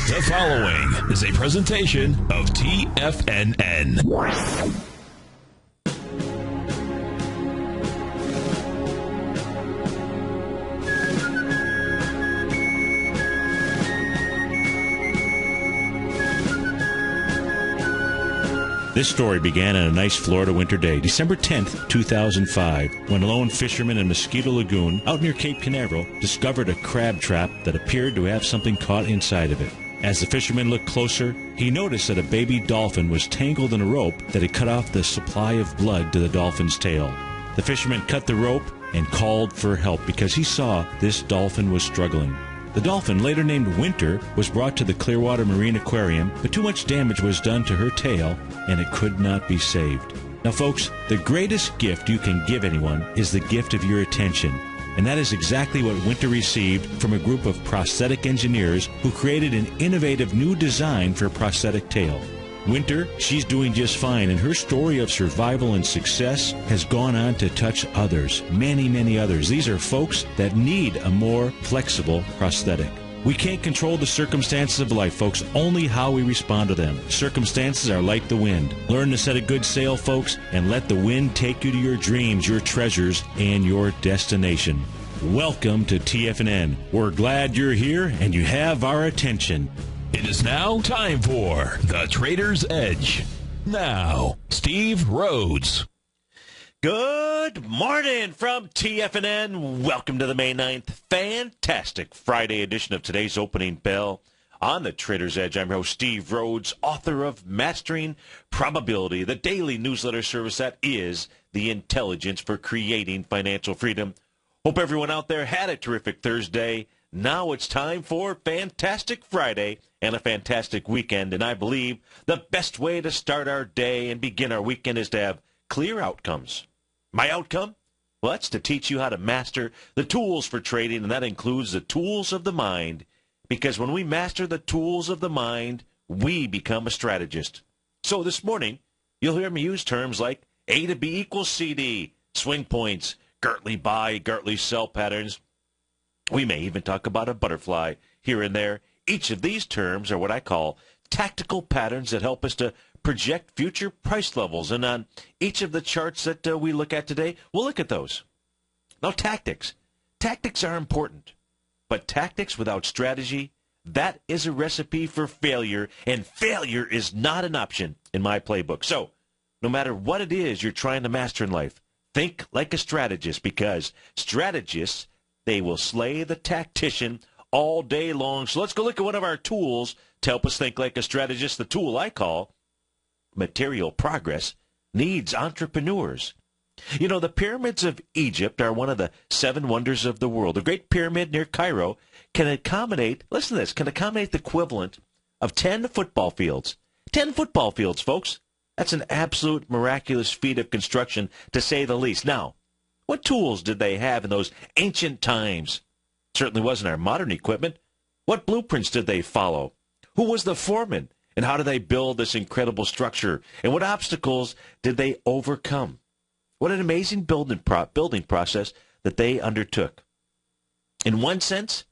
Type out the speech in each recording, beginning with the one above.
The following is a presentation of TFNN. This story began on a nice Florida winter day, December 10th, 2005, when lone fishermen in Mosquito Lagoon, out near Cape Canaveral, discovered a crab trap that appeared to have something caught inside of it. As the fisherman looked closer, he noticed that a baby dolphin was tangled in a rope that had cut off the supply of blood to the dolphin's tail. The fisherman cut the rope and called for help because he saw this dolphin was struggling. The dolphin, later named Winter, was brought to the Clearwater Marine Aquarium, but too much damage was done to her tail, and it could not be saved. Now, folks, the greatest gift you can give anyone is the gift of your attention. And that is exactly what Winter received from a group of prosthetic engineers who created an innovative new design for a prosthetic tail. Winter, she's doing just fine, and her story of survival and success has gone on to touch others, many, many others. These are folks that need a more flexible prosthetic. We can't control the circumstances of life, folks, only how we respond to them. Circumstances are like the wind. Learn to set a good sail, folks, and let the wind take you to your dreams, your treasures, and your destination. Welcome to TFNN. We're glad you're here and you have our attention. It is now time for The Trader's Edge. Now, Steve Rhodes. Good morning from TFNN. Welcome to the May 9th fantastic Friday edition of today's opening bell on The Trader's Edge. I'm your host, Steve Rhodes, author of Mastering Probability, the daily newsletter service that is the intelligence for creating financial freedom. Hope everyone out there had a terrific Thursday. Now it's time for Fantastic Friday and a fantastic weekend, and I believe the best way to start our day and begin our weekend is to have clear outcomes. My outcome? Well, that's to teach you how to master the tools for trading, and that includes the tools of the mind, because when we master the tools of the mind, we become a strategist. So this morning, you'll hear me use terms like A to B equals CD, swing points, Gartley buy, Gartley sell patterns. We may even talk about a butterfly here and there. Each of these terms are what I call tactical patterns that help us to project future price levels. And on each of the charts that we look at today, we'll look at those. Now, tactics. Tactics are important. But tactics without strategy, that is a recipe for failure. And failure is not an option in my playbook. So, no matter what it is you're trying to master in life, think like a strategist, because strategists, they will slay the tactician all day long. So let's go look at one of our tools to help us think like a strategist. The tool I call Material Progress Needs Entrepreneurs. You know, the pyramids of Egypt are one of the 7 wonders of the world. The Great Pyramid near Cairo can accommodate, listen to this, can accommodate the equivalent of 10 football fields. 10 football fields, folks. That's an absolute miraculous feat of construction, to say the least. Now, what tools did they have in those ancient times? Certainly wasn't our modern equipment. What blueprints did they follow? Who was the foreman? And how did they build this incredible structure? And what obstacles did they overcome? What an amazing building process that they undertook. In one sense,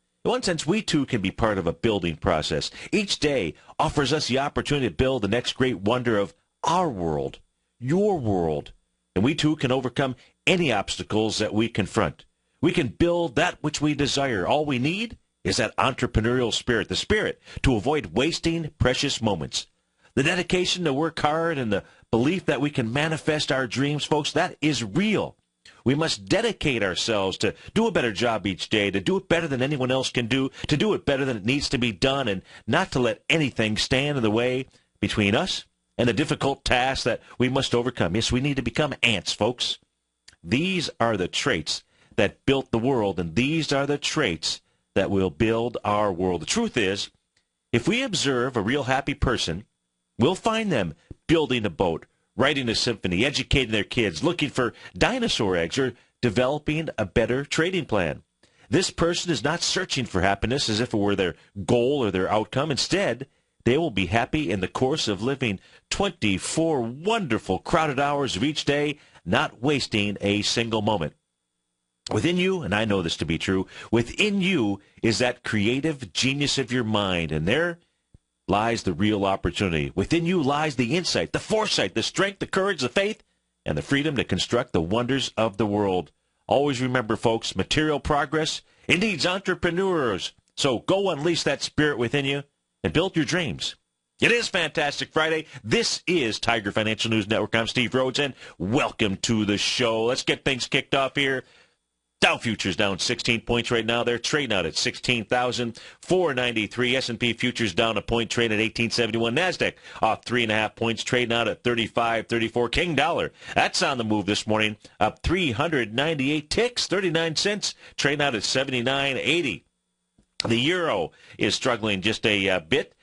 we too can be part of a building process. Each day offers us the opportunity to build the next great wonder of our world, your world. And we too can overcome any obstacles that we confront. We can build that which we desire. All we need is that entrepreneurial spirit, the spirit to avoid wasting precious moments. The dedication to work hard and the belief that we can manifest our dreams, folks, that is real. We must dedicate ourselves to do a better job each day, to do it better than anyone else can do, to do it better than it needs to be done, and not to let anything stand in the way between us and the difficult tasks that we must overcome. Yes, we need to become ants, folks. These are the traits that built the world, and these are the traits that will build our world. The truth is, if we observe a real happy person, we'll find them building a boat, writing a symphony, educating their kids, looking for dinosaur eggs, or developing a better trading plan. This person is not searching for happiness as if it were their goal or their outcome. Instead, they will be happy in the course of living 24 wonderful, crowded hours of each day, not wasting a single moment. Within you, and I know this to be true, within you is that creative genius of your mind, and there lies the real opportunity. Within you lies the insight, the foresight, the strength, the courage, the faith, and the freedom to construct the wonders of the world. Always remember, folks, material progress, it needs entrepreneurs. So go unleash that spirit within you and build your dreams. It is Fantastic Friday. This is Tiger Financial News Network. I'm Steve Rhodes, and welcome to the show. Let's get things kicked off here. Dow futures down 16 points right now. They're trading out at 16,493. S&P futures down a point, trading at 1871. NASDAQ off 3.5 points, trading out at 35.34. King dollar, that's on the move this morning, up 398 ticks, 39 cents, trading out at 79.80. The euro is struggling just a bit.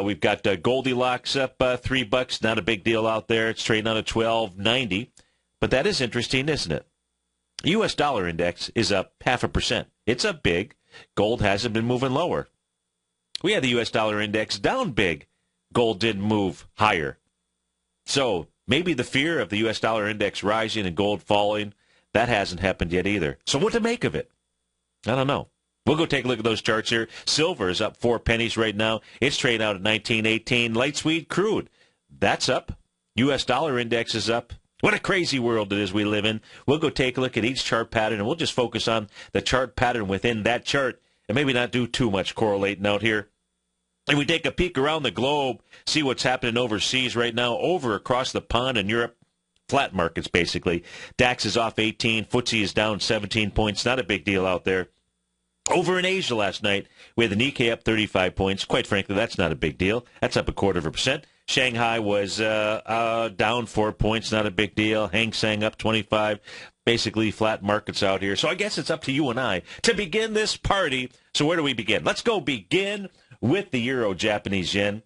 We've got Goldilocks up $3. Not a big deal out there. It's trading out at 12.90. But that is interesting, isn't it? U.S. dollar index is up 0.5%. It's up big. Gold hasn't been moving lower. We had the U.S. dollar index down big. Gold didn't move higher. So maybe the fear of the U.S. dollar index rising and gold falling, that hasn't happened yet either. So what to make of it? I don't know. We'll go take a look at those charts here. Silver is up 4 pennies right now. It's trading out at 19.18. Light sweet crude, that's up. U.S. dollar index is up. What a crazy world it is we live in. We'll go take a look at each chart pattern, and we'll just focus on the chart pattern within that chart and maybe not do too much correlating out here. And we take a peek around the globe, see what's happening overseas right now, over across the pond in Europe. Flat markets, basically. DAX is off 18. FTSE is down 17 points. Not a big deal out there. Over in Asia last night, we had the Nikkei up 35 points. Quite frankly, that's not a big deal. That's up 0.25%. Shanghai was down 4 points, not a big deal. Hang Seng up 25. Basically flat markets out here. So I guess it's up to you and I to begin this party. So where do we begin? Let's go begin with the euro Japanese yen.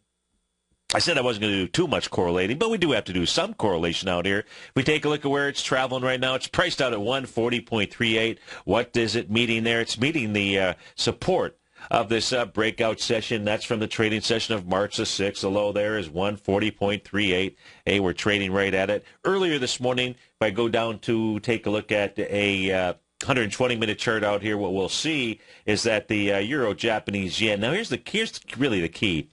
I said I wasn't going to do too much correlating, but we do have to do some correlation out here. If we take a look at where it's traveling right now, it's priced out at 140.38. What is it meeting there? It's meeting the support of this breakout session. That's from the trading session of March the 6th. The low there is 140.38. Hey, we're trading right at it. Earlier this morning, if I go down to take a look at a 120-minute chart out here, what we'll see is that the euro Japanese yen. Now, here's really the key.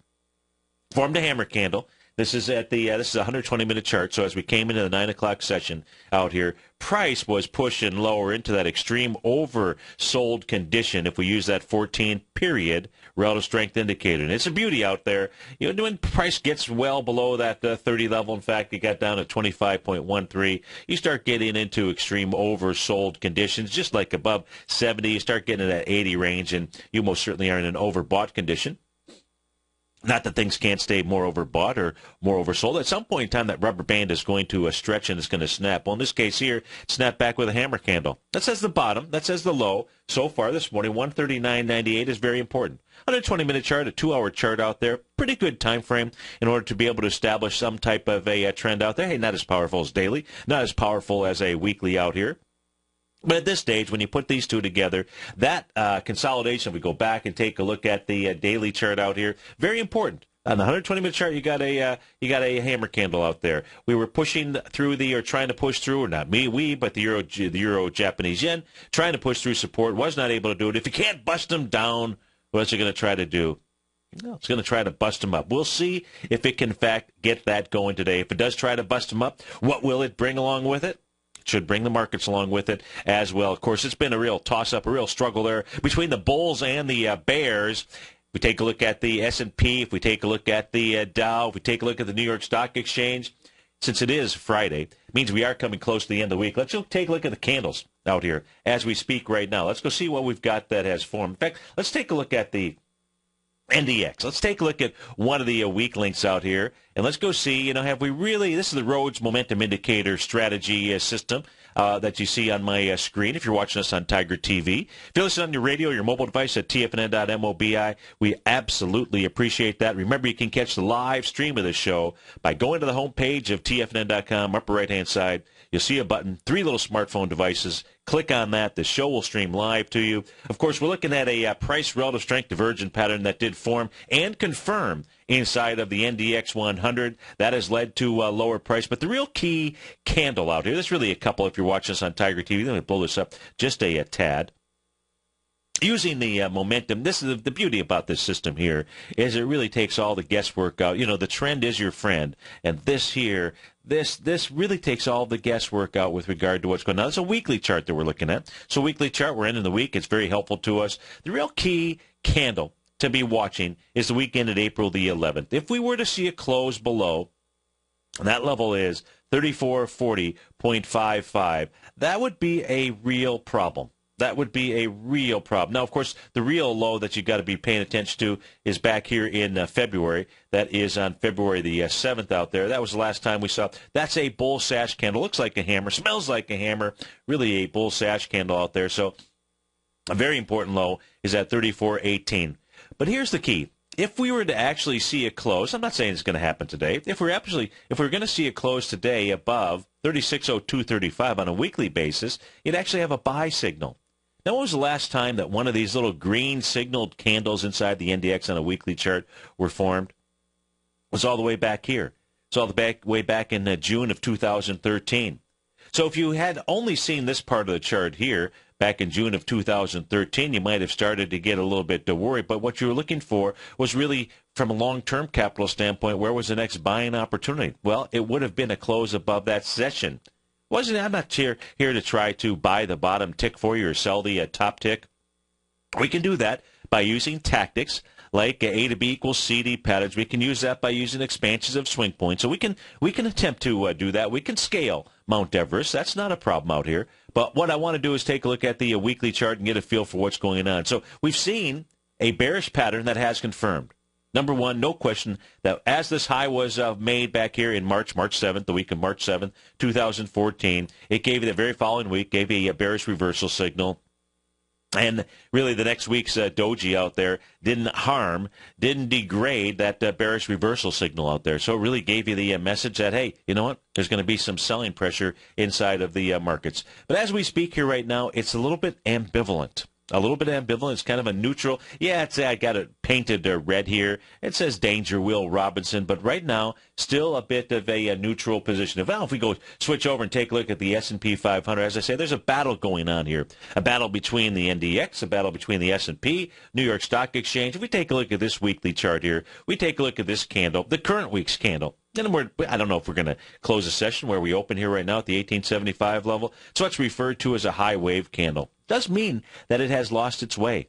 Formed a hammer candle. This is at the this is a 120-minute chart. So as we came into the 9 o'clock session out here, price was pushing lower into that extreme oversold condition. If we use that 14-period relative strength indicator, and it's a beauty out there. You know, when price gets well below that 30 level, in fact, it got down at 25.13. You start getting into extreme oversold conditions, just like above 70. You start getting in that 80 range, and you most certainly are in an overbought condition. Not that things can't stay more overbought or more oversold. At some point in time, that rubber band is going to stretch and it's going to snap. Well, in this case here, it snapped back with a hammer candle. That says the bottom. That says the low. So far this morning, 139.98 is very important. 120-minute chart, a 2-hour chart out there. Pretty good time frame in order to be able to establish some type of a trend out there. Hey, not as powerful as daily, not as powerful as a weekly out here. But at this stage, when you put these two together, that consolidation, if we go back and take a look at the daily chart out here, very important. On the 120-minute chart, you got a hammer candle out there. We were pushing through trying to push through, or not we, but the euro Japanese yen, trying to push through support, was not able to do it. If you can't bust them down, what's it going to try to do? No, it's going to try to bust them up. We'll see if it can, in fact, get that going today. If it does try to bust them up, what will it bring along with it? Should bring the markets along with it as well. Of course, it's been a real toss-up, a real struggle there between the bulls and the bears. If we take a look at the S&P, if we take a look at the Dow, if we take a look at the New York Stock Exchange, since it is Friday, it means we are coming close to the end of the week. Let's take a look at the candles out here as we speak right now. Let's go see what we've got that has formed. In fact, let's take a look at the NDX. Let's take a look at one of the weak links out here, and let's go see, have we really, this is the Rhodes Momentum Indicator strategy system that you see on my screen if you're watching us on TigerTV. If you're listening on your radio or your mobile device at TFNN.mobi, we absolutely appreciate that. Remember, you can catch the live stream of the show by going to the homepage of TFNN.com, upper right-hand side. You'll see a button, 3 little smartphone devices. Click on that. The show will stream live to you. Of course, we're looking at a price relative strength divergent pattern that did form and confirm inside of the NDX 100. That has led to a lower price. But the real key candle out here, there's really a couple if you're watching us on Tiger TV. Let me blow this up just a tad. using the momentum. This is the beauty about this system here, is it really takes all the guesswork out. You know, the trend is your friend, and this here, this really takes all the guesswork out with regard to what's going on. It's a weekly chart that we're looking at. So weekly chart, we're ending the week. It's very helpful to us. The real key candle to be watching is the weekend at April the 11th. If we were to see a close below, that level is 3440.55, that would be a real problem. That would be a real problem. Now, of course, the real low that you got to be paying attention to is back here in February. That is on February the 7th out there. That was the last time we saw. That's a bull sash candle. Looks like a hammer. Smells like a hammer. Really a bull sash candle out there. So a very important low is at 34.18. But here's the key. If we were to actually see a close, I'm not saying it's going to happen today. If we're going to see a close today above 3602.35 on a weekly basis, you'd actually have a buy signal. Now, when was the last time that one of these little green signaled candles inside the NDX on a weekly chart were formed? It was all the way back here. It's all the way back in June of 2013. So if you had only seen this part of the chart here back in June of 2013, you might have started to get a little bit worried. But what you were looking for was really, from a long-term capital standpoint, where was the next buying opportunity? Well, it would have been a close above that session. I'm not here to try to buy the bottom tick for you or sell the top tick. We can do that by using tactics like A to B equals CD patterns. We can use that by using expansions of swing points. So we can attempt to do that. We can scale Mount Everest. That's not a problem out here. But what I want to do is take a look at the weekly chart and get a feel for what's going on. So we've seen a bearish pattern that has confirmed. Number one, no question that as this high was made back here in March 7th, the week of March 7th, 2014, it gave the very following week, gave a bearish reversal signal. And really the next week's doji out there didn't degrade that bearish reversal signal out there. So it really gave you the message that, hey, you know what, there's going to be some selling pressure inside of the markets. But as we speak here right now, it's a little bit ambivalent. It's kind of a neutral. Yeah, I got it painted red here. It says Danger Will Robinson, but right now, still a bit of a neutral position. If we go switch over and take a look at the S&P 500, as I say, there's a battle going on here. A battle between the NDX, a battle between the S&P, New York Stock Exchange. If we take a look at this weekly chart here, we take a look at this candle, the current week's candle. And I don't know if we're going to close a session where we open here right now at the 1875 level. So it's referred to as a high wave candle. Does mean that it has lost its way.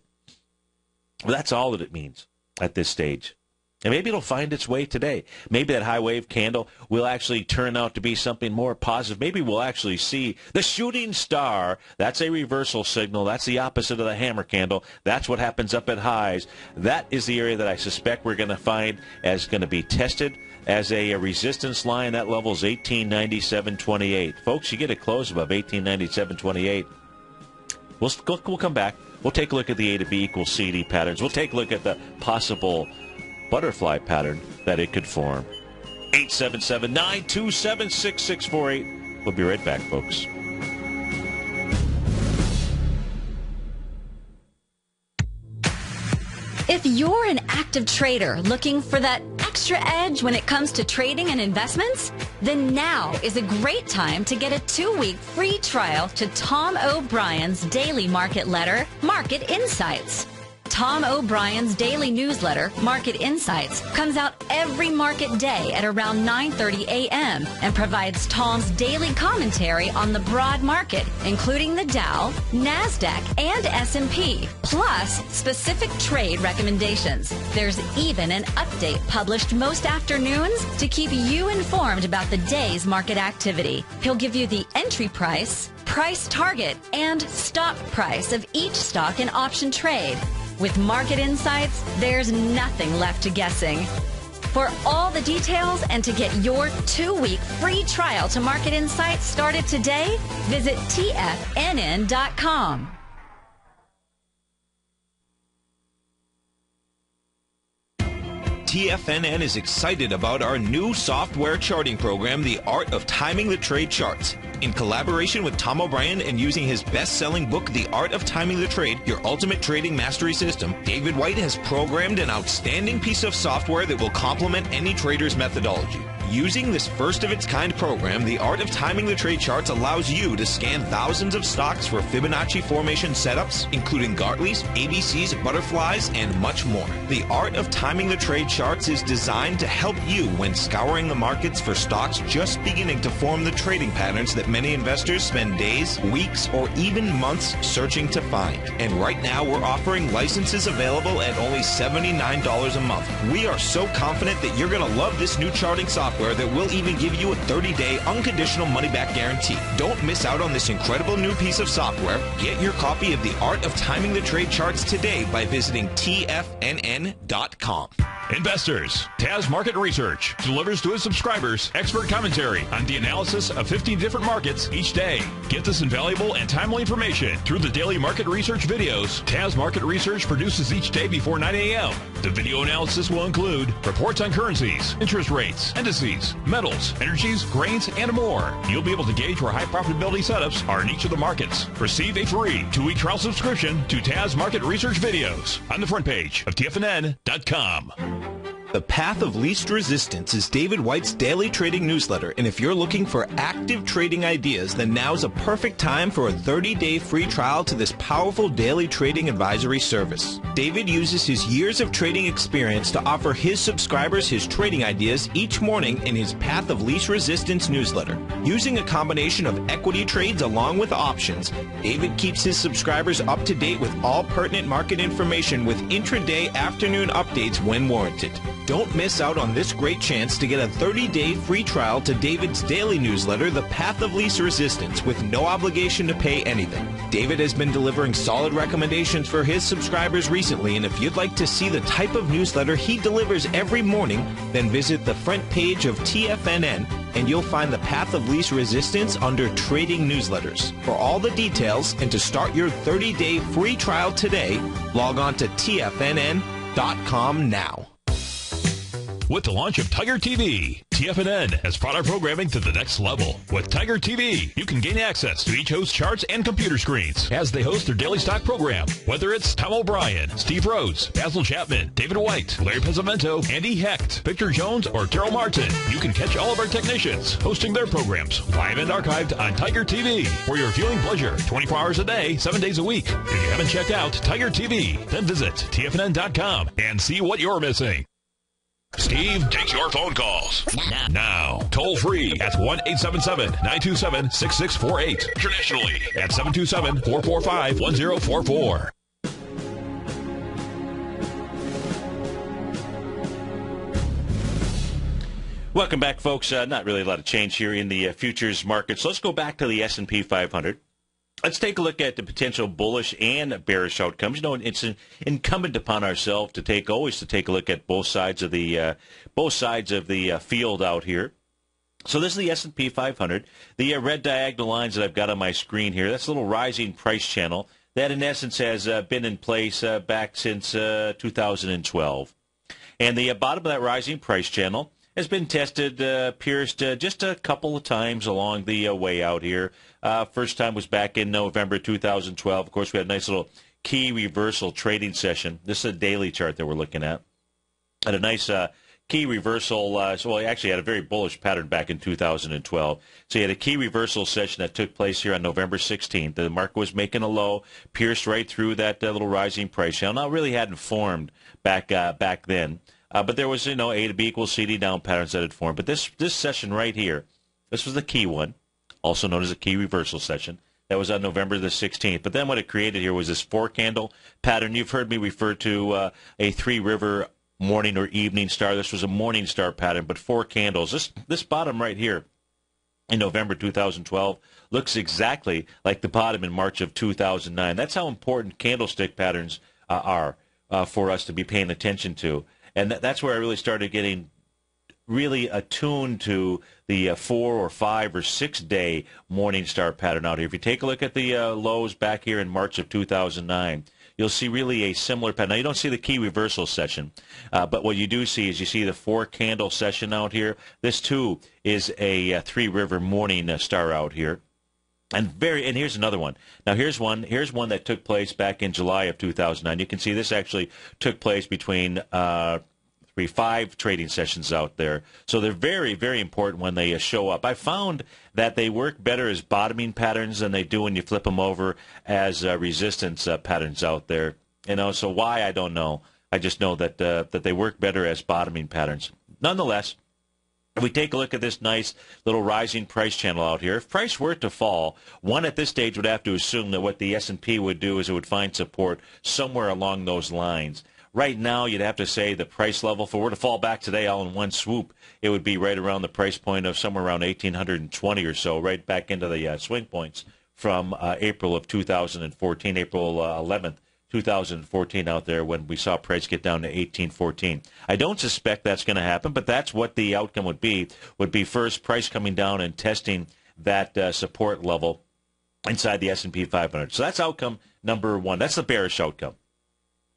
Well, that's all that it means at this stage. And maybe it'll find its way today. Maybe that high wave candle will actually turn out to be something more positive. Maybe we'll actually see the shooting star. That's a reversal signal. That's the opposite of the hammer candle. That's what happens up at highs. That is the area that I suspect we're going to find as going to be tested as a resistance line. That level is 1897.28. Folks, you get a close above 1897.28. We'll come back. We'll take a look at the A to B equals CD patterns. We'll take a look at the possible butterfly pattern that it could form. 877-927-6648. We'll be right back, folks. If you're an active trader looking for that extra edge when it comes to trading and investments, then now is a great time to get a 2-week free trial to Tom O'Brien's daily market letter, Market Insights. Tom O'Brien's daily newsletter, Market Insights, comes out every market day at around 9:30 a.m. and provides Tom's daily commentary on the broad market, including the Dow, NASDAQ, and S&P, plus specific trade recommendations. There's even an update published most afternoons to keep you informed about the day's market activity. He'll give you the entry price, price target, and stop price of each stock and option trade. With Market Insights, there's nothing left to guessing. For all the details and to get your 2-week free trial to Market Insights started today, visit TFNN.com. TFNN is excited about our new software charting program, The Art of Timing the Trade Charts. In collaboration with Tom O'Brien and using his best-selling book, The Art of Timing the Trade, Your Ultimate Trading Mastery System, David White has programmed an outstanding piece of software that will complement any trader's methodology. Using this first-of-its-kind program, the Art of Timing the Trade Charts allows you to scan thousands of stocks for Fibonacci formation setups, including Gartley's, ABC's, butterflies, and much more. The Art of Timing the Trade Charts is designed to help you when scouring the markets for stocks just beginning to form the trading patterns that many investors spend days, weeks, or even months searching to find. And right now, we're offering licenses available at only $79 a month. We are so confident that you're going to love this new charting software that will even give you a 30-day unconditional money-back guarantee. Don't miss out on this incredible new piece of software. Get your copy of The Art of Timing the Trade Charts today by visiting TFNN.com. Investors, Taz Market Research delivers to its subscribers expert commentary on the analysis of 15 different markets each day. Get this invaluable and timely information through the daily market research videos Taz Market Research produces each day before 9 a.m. The video analysis will include reports on currencies, interest rates, indices, metals, energies, grains, and more. You'll be able to gauge where high profitability setups are in each of the markets. Receive a free 2-week trial subscription to Taz Market Research videos on the front page of TFNN.com. The Path of Least Resistance is David White's daily trading newsletter, and if you're looking for active trading ideas, then now's a perfect time for a 30-day free trial to this powerful daily trading advisory service. David uses his years of trading experience to offer his subscribers his trading ideas each morning in his Path of Least Resistance newsletter. Using a combination of equity trades along with options, David keeps his subscribers up to date with all pertinent market information with intraday afternoon updates when warranted. Don't miss out on this great chance to get a 30-day free trial to David's daily newsletter, The Path of Least Resistance, with no obligation to pay anything. David has been delivering solid recommendations for his subscribers recently, and if you'd like to see the type of newsletter he delivers every morning, then visit the front page of TFNN, and you'll find The Path of Least Resistance under Trading Newsletters. For all the details and to start your 30-day free trial today, log on to TFNN.com now. With the launch of TigerTV, TFNN has brought our programming to the next level. With TigerTV, you can gain access to each host's charts and computer screens as they host their daily stock program. Whether it's Tom O'Brien, Steve Rhodes, Basil Chapman, David White, Larry Pezzamento, Andy Hecht, Victor Jones, or Terrell Martin, you can catch all of our technicians hosting their programs live and archived on TigerTV for your viewing pleasure 24 hours a day, 7 days a week. If you haven't checked out TigerTV, then visit TFNN.com and see what you're missing. Steve takes your phone calls now. Toll free at 1-877-927-6648. Internationally at 727-445-1044. Welcome back, folks. Not really a lot of change here in the futures markets. Let's go back to the S&P 500. Let's take a look at the potential bullish and bearish outcomes. You know, it's incumbent upon ourselves to take a look at both sides of the field out here. So this is the S&P 500. The red diagonal lines that I've got on my screen here, that's a little rising price channel that, in essence, has been in place back since 2012. And the bottom of that rising price channel has been tested, pierced just a couple of times along the way out here. First time was back in November 2012. Of course, we had a nice little key reversal trading session. This is a daily chart that we're looking at. Had a nice key reversal. So we actually had a very bullish pattern back in 2012. So you had a key reversal session that took place here on November 16th. The market was making a low, pierced right through that little rising price channel. Now, it really hadn't formed back then. But there was, A to B equals CD down patterns that had formed. But this session right here, this was the key one, also known as a key reversal session. That was on November the 16th. But then what it created here was this four-candle pattern. You've heard me refer to a three-river morning or evening star. This was a morning star pattern, but four candles. This bottom right here in November 2012 looks exactly like the bottom in March of 2009. That's how important candlestick patterns are for us to be paying attention to. And that's where I really started getting really attuned to the 4 or 5 or 6 day morning star pattern out here. If you take a look at the lows back here in March of 2009, you'll see really a similar pattern. Now, you don't see the key reversal session, but what you do see is you see the 4-candle session out here. This, too, is a three-river morning star out here. And here's another one. Now, here's one that took place back in July of 2009. You can see this actually took place between 3 3, 5 trading sessions out there. So they're very, very important when they show up. I found that they work better as bottoming patterns than they do when you flip them over as resistance patterns out there. So why, I don't know. I just know that that they work better as bottoming patterns. Nonetheless, if we take a look at this nice little rising price channel out here, if price were to fall, one at this stage would have to assume that what the S&P would do is it would find support somewhere along those lines. Right now, you'd have to say the price level, if it were to fall back today all in one swoop, it would be right around the price point of somewhere around 1,820 or so, right back into the swing points from April of 2014, April 11th. 2014 out there when we saw price get down to 1814. I don't suspect that's going to happen, but that's what the outcome would be first price coming down and testing that support level inside the S&P 500. So that's outcome number one. That's the bearish outcome.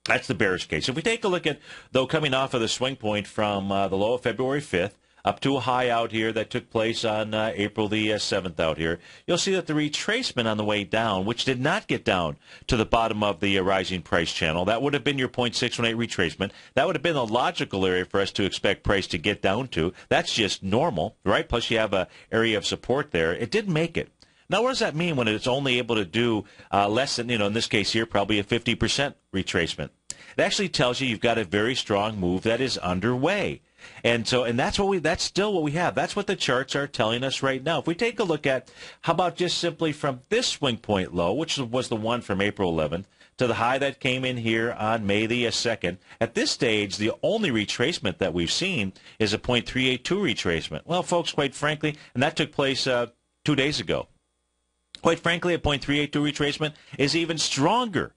That's the bearish case. If we take a look at, though, coming off of the swing point from the low of February 5th, up to a high out here that took place on April the 7th out here, you'll see that the retracement on the way down, which did not get down to the bottom of the rising price channel, that would have been your 0.618 retracement. That would have been a logical area for us to expect price to get down to. That's just normal, right? Plus you have an area of support there. It didn't make it. Now, what does that mean when it's only able to do less than, in this case here, probably a 50% retracement? It actually tells you you've got a very strong move that is underway. And that's still what we have. That's what the charts are telling us right now. If we take a look at, how about just simply from this swing point low, which was the one from April 11th, to the high that came in here on May the 2nd. At this stage, the only retracement that we've seen is a 0.382 retracement. Well, folks, quite frankly, and that took place 2 days ago. Quite frankly, a 0.382 retracement is even stronger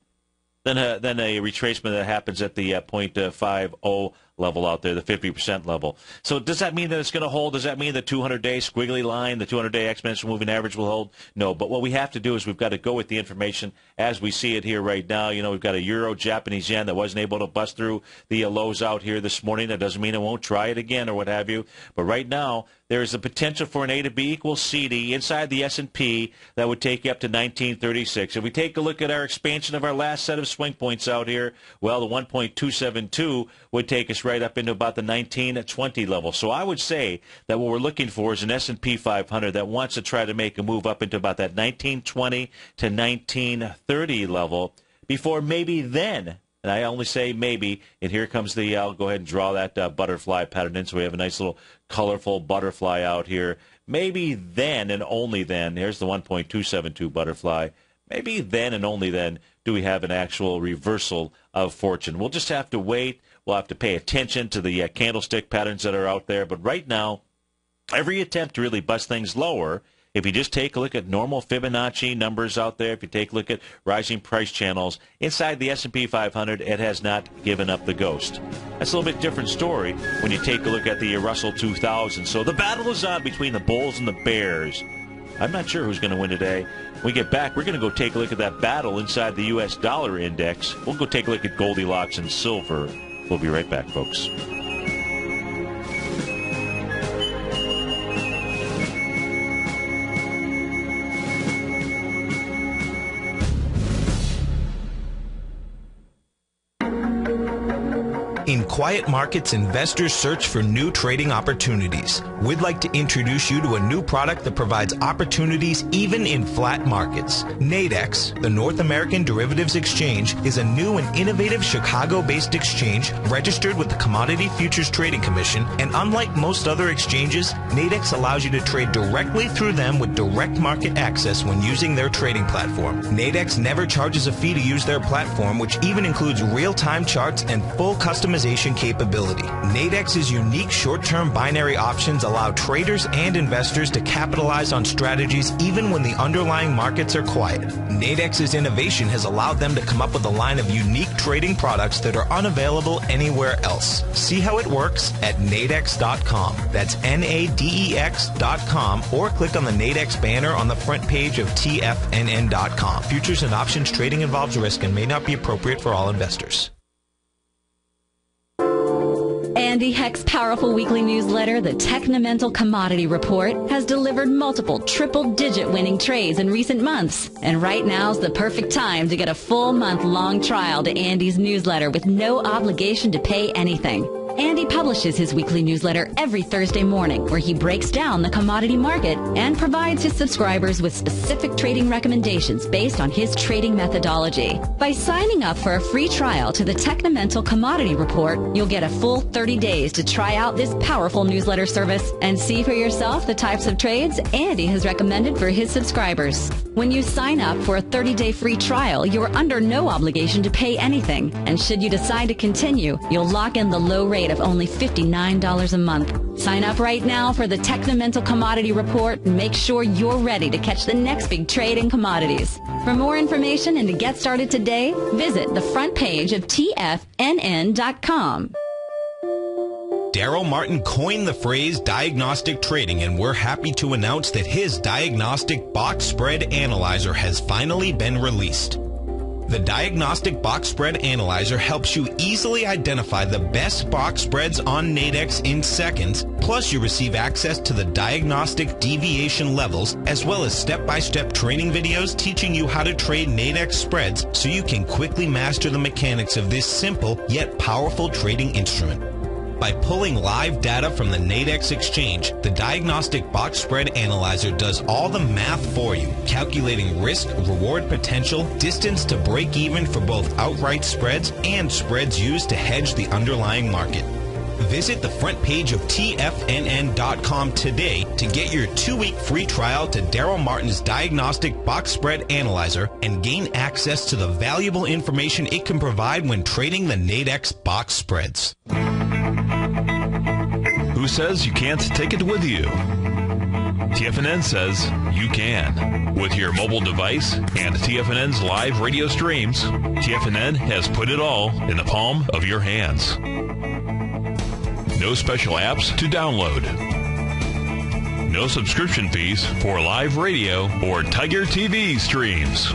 than a retracement that happens at the 0.50 level out there, the 50% level. So does that mean that it's going to hold? Does that mean the 200-day squiggly line, the 200-day exponential moving average will hold? No, but what we have to do is we've got to go with the information as we see it here right now. We've got a euro, Japanese yen that wasn't able to bust through the lows out here this morning. That doesn't mean it won't try it again or what have you. But right now, there is a potential for an A to B equals CD inside the S&P that would take you up to 1936. If we take a look at our expansion of our last set of swing points out here, well, the 1.272 would take us right up into about the 1920 level. So I would say that what we're looking for is an S&P 500 that wants to try to make a move up into about that 1920 to 1930 level before maybe then, and I only say maybe, and here comes I'll go ahead and draw that butterfly pattern in so we have a nice little colorful butterfly out here. Maybe then and only then, here's the 1.272 butterfly, maybe then and only then do we have an actual reversal of fortune. We'll just have to wait. We'll have to pay attention to the candlestick patterns that are out there. But right now, every attempt to really bust things lower, if you just take a look at normal Fibonacci numbers out there, if you take a look at rising price channels, inside the S&P 500, it has not given up the ghost. That's a little bit different story when you take a look at the Russell 2000. So the battle is on between the bulls and the bears. I'm not sure who's going to win today. When we get back, we're going to go take a look at that battle inside the U.S. dollar index. We'll go take a look at Goldilocks and silver. We'll be right back, folks. In quiet markets, investors search for new trading opportunities. We'd like to introduce you to a new product that provides opportunities even in flat markets. Nadex, the North American Derivatives Exchange, is a new and innovative Chicago-based exchange registered with the Commodity Futures Trading Commission, and unlike most other exchanges, Nadex allows you to trade directly through them with direct market access when using their trading platform. Nadex never charges a fee to use their platform, which even includes real-time charts and full customization capability. Nadex's unique short-term binary options allow traders and investors to capitalize on strategies even when the underlying markets are quiet. Nadex's innovation has allowed them to come up with a line of unique trading products that are unavailable anywhere else. See how it works at nadex.com. That's NADEX.com, or click on the Nadex banner on the front page of TFNN.com. Futures and options trading involves risk and may not be appropriate for all investors. Andy Heck's powerful weekly newsletter, the Technomental Commodity Report, has delivered multiple triple-digit winning trades in recent months. And right now's the perfect time to get a full month-long trial to Andy's newsletter with no obligation to pay anything. Andy publishes his weekly newsletter every Thursday morning, where he breaks down the commodity market and provides his subscribers with specific trading recommendations based on his trading methodology. By signing up for a free trial to the Technomental Commodity Report, you'll get a full 30 days to try out this powerful newsletter service and see for yourself the types of trades Andy has recommended for his subscribers. When you sign up for a 30-day free trial, you're under no obligation to pay anything. And should you decide to continue, you'll lock in the low rate of only $59 a month. Sign up right now for the Technomental Commodity Report and make sure you're ready to catch the next big trade in commodities. For more information and to get started today, visit the front page of TFNN.com. Daryl Martin coined the phrase diagnostic trading, and we're happy to announce that his diagnostic box spread analyzer has finally been released. The Diagnostic Box Spread Analyzer helps you easily identify the best box spreads on Nadex in seconds, plus you receive access to the diagnostic deviation levels, as well as step-by-step training videos teaching you how to trade Nadex spreads so you can quickly master the mechanics of this simple yet powerful trading instrument. By pulling live data from the Nadex exchange, the Diagnostic Box Spread Analyzer does all the math for you, calculating risk, reward potential, distance to break even for both outright spreads and spreads used to hedge the underlying market. Visit the front page of TFNN.com today to get your 2-week free trial to Daryl Martin's Diagnostic Box Spread Analyzer and gain access to the valuable information it can provide when trading the Nadex box spreads. Who says you can't take it with you? TFNN says you can. With your mobile device and TFNN's live radio streams, TFNN has put it all in the palm of your hands. No special apps to download. No subscription fees for live radio or TigerTV streams.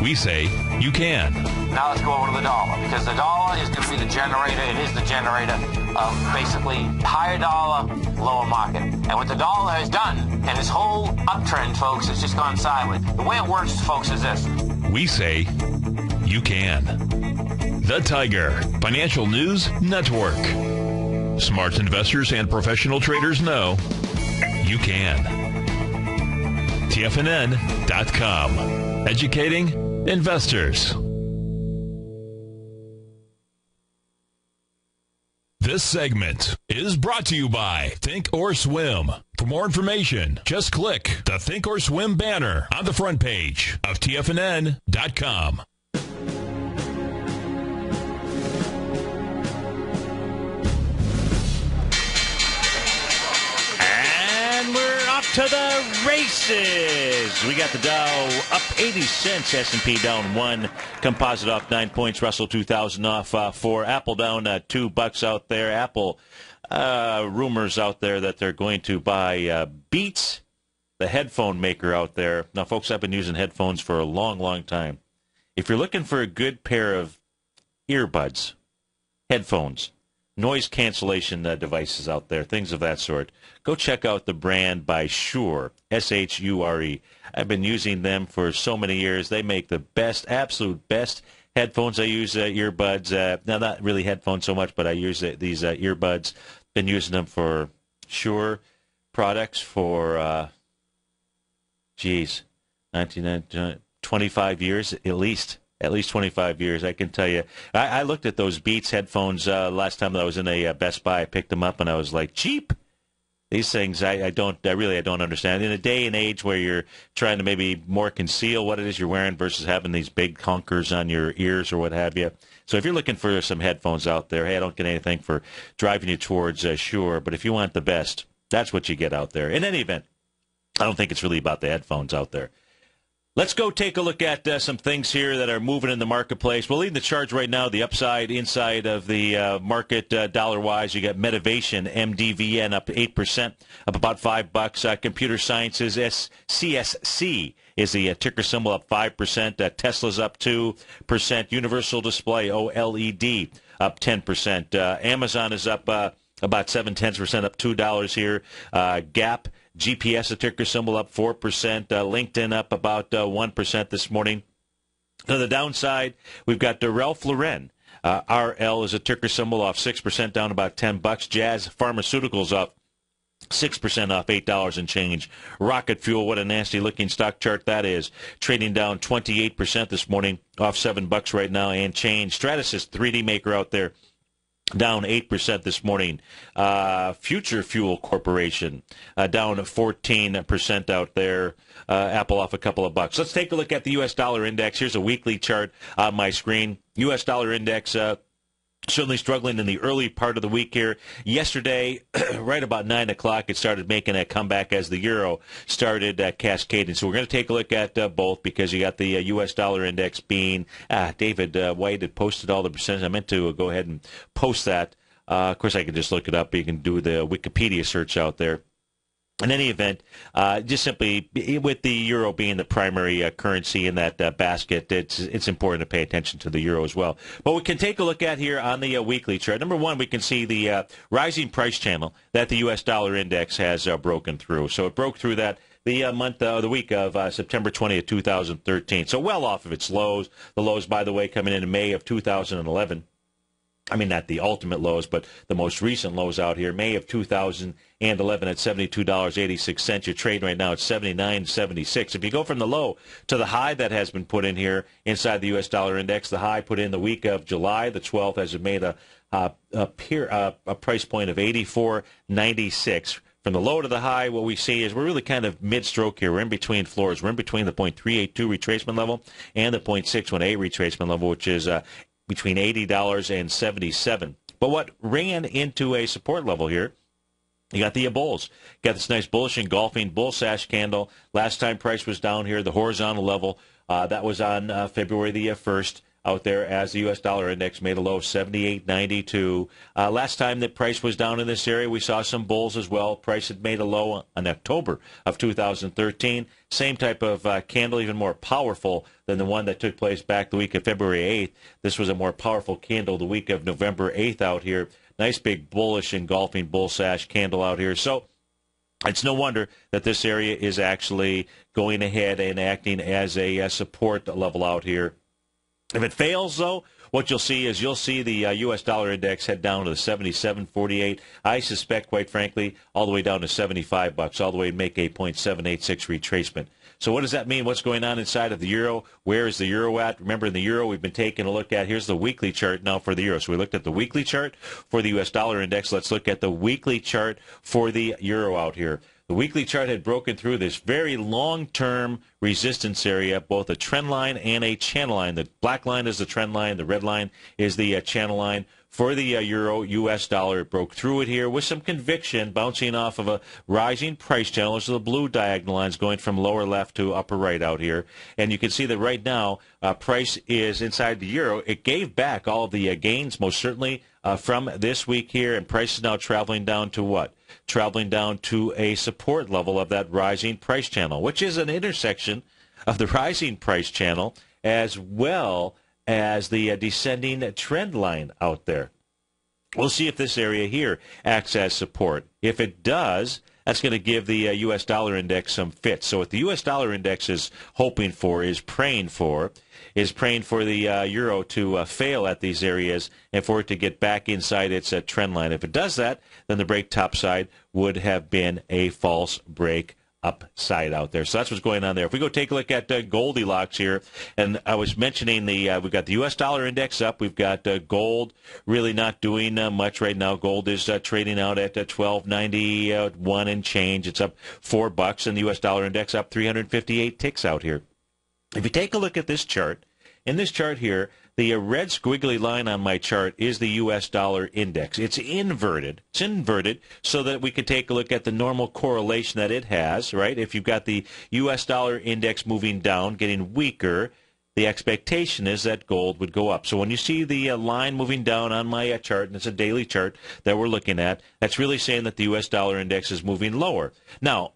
We say you can. Now let's go over to the dollar, because the dollar is going to be the generator. It is the generator of basically higher dollar, lower market. And what the dollar has done, and this whole uptrend, folks, has just gone sideways. The way it works, folks, is this. We say you can. The Tiger Financial News Network. Smart investors and professional traders know you can. TFNN.com. Educating investors. This segment is brought to you by Think or Swim. For more information, just click the Think or Swim banner on the front page of TFNN.com. And we're off to the races. We got the Dow up 80 cents, S&P down 1, Composite off 9 points, Russell 2000 off 4, Apple down $2 out there. Apple rumors out there that they're going to buy Beats, the headphone maker out there. Now, folks, I've been using headphones for a long, long time. If you're looking for a good pair of earbuds, headphones, noise cancellation devices out there, things of that sort, go check out the brand by Shure, S-H-U-R-E. I've been using them for so many years. They make the best, absolute best headphones. I use earbuds. Now, not really headphones so much, but I use these earbuds. Been using them for Shure products for, 25 years at least. At least 25 years, I can tell you. I looked at those Beats headphones last time that I was in a Best Buy. I picked them up, and I was like, cheap? These things, I don't understand. In a day and age where you're trying to maybe more conceal what it is you're wearing versus having these big honkers on your ears or what have you. So if you're looking for some headphones out there, hey, I don't get anything for driving you towards Shure, but if you want the best, that's what you get out there. In any event, I don't think it's really about the headphones out there. Let's go take a look at some things here that are moving in the marketplace. We'll lead the charge right now, the upside, inside of the market dollar-wise. You got Medivation, MDVN, up 8%, up about $5. Computer Sciences, CSC, is the ticker symbol, up 5%. Tesla's up 2%. Universal Display, OLED, up 10%. Amazon is up about 0.7%, up $2 here. Gap, GPS, a ticker symbol, up 4%. LinkedIn up about 1% this morning. To the downside, we've got Ralph Lauren RL is a ticker symbol, off 6%, down about $10. Jazz Pharmaceuticals up 6% off, $8 and change. Rocket Fuel, what a nasty-looking stock chart that is. Trading down 28% this morning, off $7 right now and change. Stratasys, 3D maker out there, down 8% this morning. Future Fuel Corporation, down 14% out there. Apple off a couple of bucks. Let's take a look at the U.S. dollar index. Here's a weekly chart on my screen. U.S. dollar index certainly struggling in the early part of the week here. Yesterday, right about 9 o'clock, it started making a comeback as the euro started cascading. So we're going to take a look at both, because you got the U.S. dollar index being, David White had posted all the percentages. I meant to go ahead and post that. Of course, I can just look it up. You can do the Wikipedia search out there. In any event, just simply with the euro being the primary currency in that basket, it's important to pay attention to the euro as well. But we can take a look at here on the weekly chart. Number one, we can see the rising price channel that the U.S. dollar index has broken through. So it broke through that the week of September 20th, 2013. So well off of its lows. The lows, by the way, coming in May of 2011. I mean, not the ultimate lows, but the most recent lows out here. May of 2011 at $72.86. You're trading right now at $79.76. If you go from the low to the high that has been put in here inside the U.S. dollar index, the high put in the week of July the 12th has made a price point of $84.96. From the low to the high, what we see is we're really kind of mid-stroke here. We're in between floors. We're in between the .382 retracement level and the .618 retracement level, which is between $80 and $77. But what ran into a support level here, you got the bulls. Got this nice bullish engulfing bull sash candle. Last time price was down here, the horizontal level. That was on February the 1st out there as the U.S. dollar index made a low of 78.92. Last time that price was down in this area, we saw some bulls as well. Price had made a low in October of 2013. Same type of candle, even more powerful than the one that took place back the week of February 8th. This was a more powerful candle the week of November 8th out here. Nice big bullish engulfing bull sash candle out here. So it's no wonder that this area is actually going ahead and acting as a support level out here. If it fails, though, what you'll see is the U.S. dollar index head down to the 77.48. I suspect, quite frankly, all the way down to $75, all the way to make a .786 retracement. So what does that mean? What's going on inside of the euro? Where is the euro at? Remember, in the euro, we've been taking a look at, here's the weekly chart now for the euro. So we looked at the weekly chart for the U.S. dollar index. Let's look at the weekly chart for the euro out here. The weekly chart had broken through this very long-term resistance area, both a trend line and a channel line. The black line is the trend line. The red line is the channel line. For the euro, U.S. dollar, it broke through it here with some conviction, bouncing off of a rising price channel. Those are the blue diagonal lines going from lower left to upper right out here. And you can see that right now, price is inside the euro. It gave back all of the gains, most certainly, from this week here, and price is now traveling down to what? Traveling down to a support level of that rising price channel, which is an intersection of the rising price channel as well as the descending trend line out there. We'll see if this area here acts as support. If it does, that's going to give the U.S. dollar index some fit. So what the U.S. dollar index is hoping for, is praying for the euro to fail at these areas and for it to get back inside its trend line. If it does that, then the break topside would have been a false break upside out there. So that's what's going on there. If we go take a look at Goldilocks here, and I was mentioning we've got the U.S. dollar index up. We've got gold really not doing much right now. Gold is trading out at $12.91 and change. It's up $4, and the U.S. dollar index up 358 ticks out here. If you take a look at this chart, in this chart here, the red squiggly line on my chart is the U.S. dollar index. It's inverted. It's inverted so that we could take a look at the normal correlation that it has, right? If you've got the U.S. dollar index moving down, getting weaker, the expectation is that gold would go up. So when you see the line moving down on my chart, and it's a daily chart that we're looking at, that's really saying that the U.S. dollar index is moving lower. Now,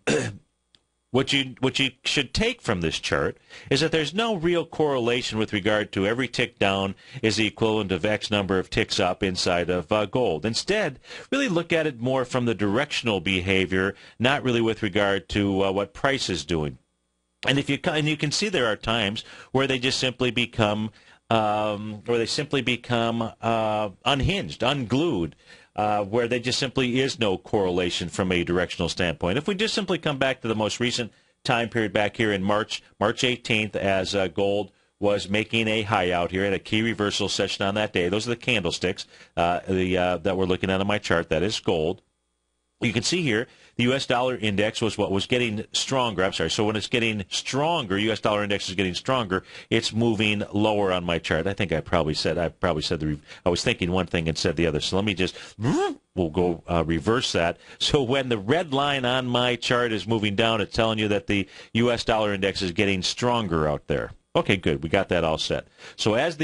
What you should take from this chart is that there's no real correlation with regard to every tick down is the equivalent of X number of ticks up inside of gold. Instead, really look at it more from the directional behavior, not really with regard to what price is doing. And you can see there are times where they just simply become where they simply become unhinged, unglued, where there just simply is no correlation from a directional standpoint. If we just simply come back to the most recent time period back here in March 18th, as gold was making a high out here at a key reversal session on that day. Those are the candlesticks that we're looking at on my chart. That is gold. You can see here the U.S. dollar index was what was getting stronger. I'm sorry. So when it's getting stronger, U.S. dollar index is getting stronger. It's moving lower on my chart. I think I was thinking one thing and said the other. So let me just, we'll go reverse that. So when the red line on my chart is moving down, it's telling you that the U.S. dollar index is getting stronger out there. Okay, good. We got that all set. So as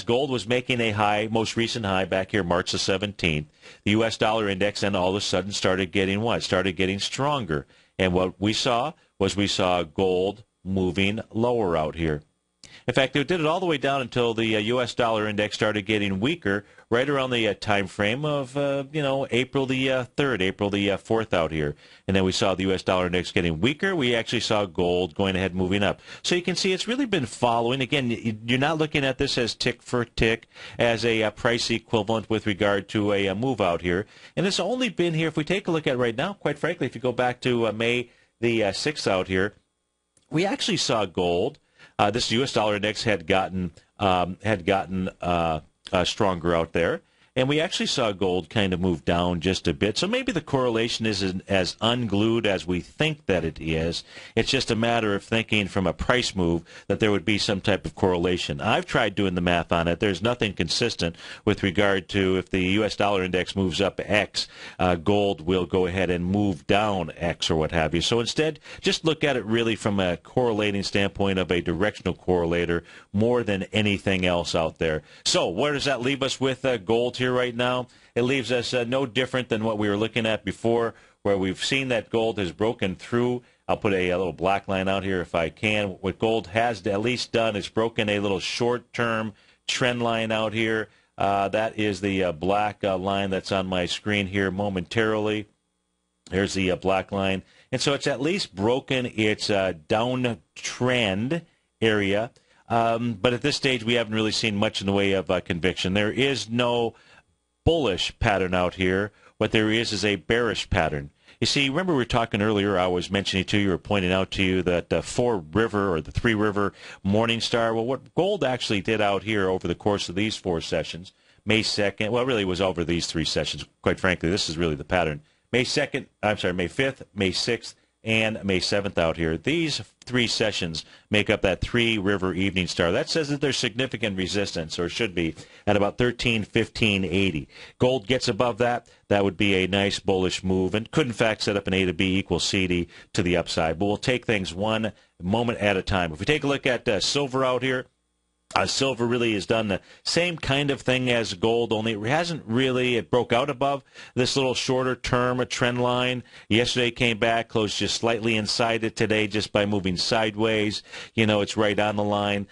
gold was making a high, most recent high back here, March the 17th, the U.S. dollar index then all of a sudden started getting what? Started getting stronger. And what we saw gold moving lower out here. In fact, it did it all the way down until the U.S. dollar index started getting weaker right around the time frame of, April the 3rd, April the 4th out here. And then we saw the U.S. dollar index getting weaker. We actually saw gold going ahead moving up. So you can see it's really been following. Again, you're not looking at this as tick for tick, as a price equivalent with regard to a move out here. And it's only been here, if we take a look at right now, quite frankly, if you go back to May the 6th out here, we actually saw gold. This U.S. dollar index had gotten stronger out there, and we actually saw gold kind of move down just a bit. So maybe the correlation isn't as unglued as we think that it is. It's just a matter of thinking from a price move that there would be some type of correlation. I've tried doing the math on it. There's nothing consistent with regard to if the U.S. dollar index moves up X, gold will go ahead and move down X or what have you. So instead, just look at it really from a correlating standpoint of a directional correlator more than anything else out there. So where does that leave us with gold here right now? It leaves us no different than what we were looking at before, where we've seen that gold has broken through. I'll put a little black line out here if I can. What gold has at least done is broken a little short-term trend line out here. That is the black line that's on my screen here momentarily. There's the black line. And so it's at least broken its downtrend area. But at this stage, we haven't really seen much in the way of conviction. There is no bullish pattern out here. What there is a bearish pattern. You see, remember we were talking earlier, I was mentioning to you or pointing out to you that the Three River Morning Star, well, what gold actually did out here over the course of these 4 sessions, May 2nd, well, really it was over these 3 sessions, quite frankly, this is really the pattern. May 5th, May 6th, and May 7th out here. These 3 sessions make up that Three River Evening Star. That says that there's significant resistance, or should be, at about 13.1580. Gold gets above that, that would be a nice bullish move, and could in fact set up an A to B equals CD to the upside. But we'll take things one moment at a time. If we take a look at silver out here, silver really has done the same kind of thing as gold, only it hasn't really, it broke out above this little shorter term trend line. Yesterday came back, closed just slightly inside it today just by moving sideways. It's right on the line.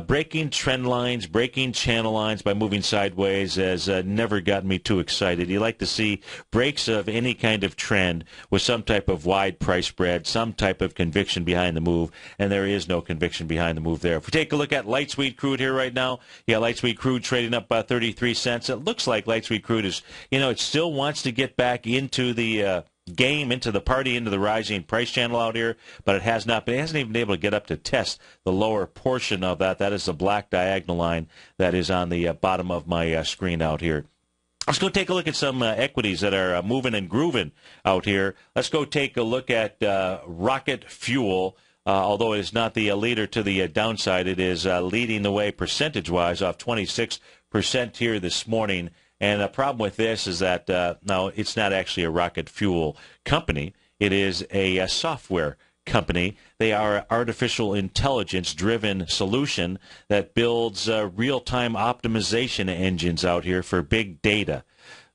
Breaking trend lines, breaking channel lines by moving sideways has never gotten me too excited. You like to see breaks of any kind of trend with some type of wide price spread, some type of conviction behind the move, and there is no conviction behind the move there. If we take a look at light sweet crude here right now, light sweet crude trading up by 33 cents. It looks like light sweet crude is, it still wants to get back into the game, into the party, into the rising price channel out here, but it has not been. It hasn't even been able to get up to test the lower portion of that. That is the black diagonal line that is on the bottom of my screen out here. Let's go take a look at some equities that are moving and grooving out here. Let's go take a look at Rocket Fuel. Although it is not the leader to the downside, it is leading the way percentage-wise off 26% here this morning. And the problem with this is that, now, it's not actually a rocket fuel company. It is a software company. They are an artificial intelligence-driven solution that builds real-time optimization engines out here for big data.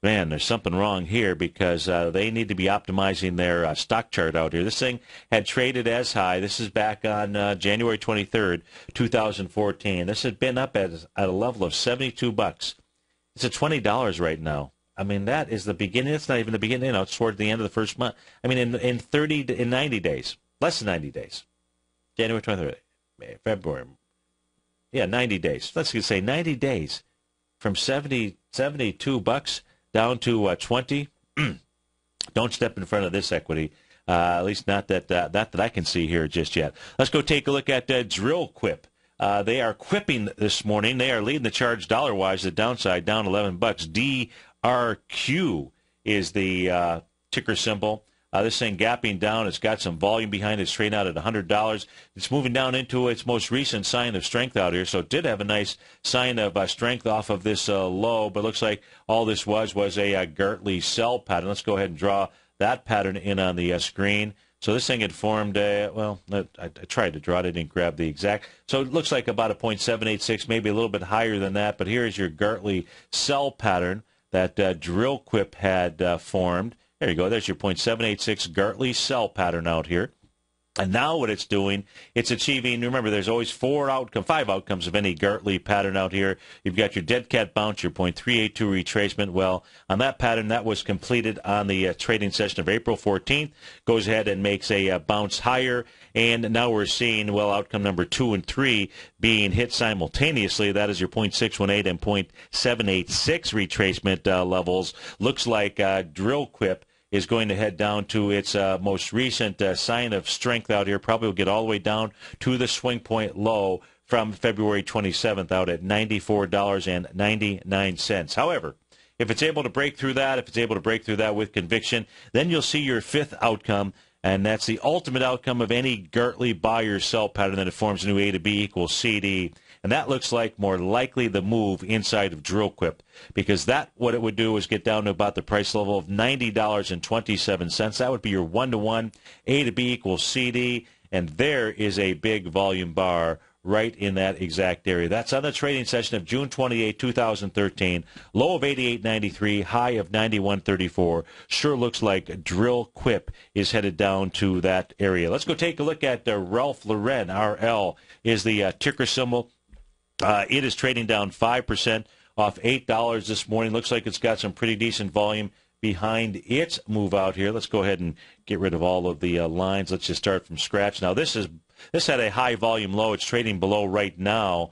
Man, there's something wrong here because they need to be optimizing their stock chart out here. This thing had traded as high. This is back on January 23rd, 2014. This had been up at a level of $72. It's at $20 right now. I mean, that is the beginning. It's not even the beginning. It's toward the end of the first month. I mean, in 90 days, less than 90 days, January 23rd, February. 90 days. Let's just say 90 days from $72 down to 20. Don't step in front of this equity. At least not that I can see here just yet. Let's go take a look at Drill Quip. They are quipping this morning. They are leading the charge dollar-wise. The downside down $11. DRQ is the ticker symbol. This thing gapping down. It's got some volume behind it. It's trading out at $100. It's moving down into its most recent sign of strength out here. So it did have a nice sign of strength off of this low, but looks like all this was a Gartley sell pattern. Let's go ahead and draw that pattern in on the screen. So this thing had formed, I tried to draw it. I didn't grab the exact. So it looks like about a 0.786, maybe a little bit higher than that. But here is your Gartley sell pattern that Drill Quip had formed. There you go. There's your 0.786 Gartley sell pattern out here. And now what it's doing, it's achieving, remember, there's always five outcomes of any Gartley pattern out here. You've got your dead cat bounce, your 0.382 retracement. Well, on that pattern, that was completed on the trading session of April 14th. Goes ahead and makes a bounce higher. And now we're seeing, well, outcome number 2 and 3 being hit simultaneously. That is your 0.618 and 0.786 retracement levels. Looks like Drill Quip is going to head down to its most recent sign of strength out here. Probably will get all the way down to the swing point low from February 27th out at $94.99. However, if it's able to break through that, with conviction, then you'll see your fifth outcome, and that's the ultimate outcome of any Gartley buy or sell pattern that it forms a new A to B equals CD. And that looks like more likely the move inside of Drill Quip, because what it would do is get down to about the price level of $90.27. That would be your 1-to-1 A to B equals CD, and there is a big volume bar right in that exact area. That's on the trading session of June 28, 2013. Low of 88.93, high of 91.34. Sure looks like Drill Quip is headed down to that area. Let's go take a look at Ralph Lauren. RL is the ticker symbol. It is trading down 5% off $8 this morning. Looks like it's got some pretty decent volume behind its move out here. Let's go ahead and get rid of all of the lines. Let's just start from scratch. Now, this had a high volume low. It's trading below right now,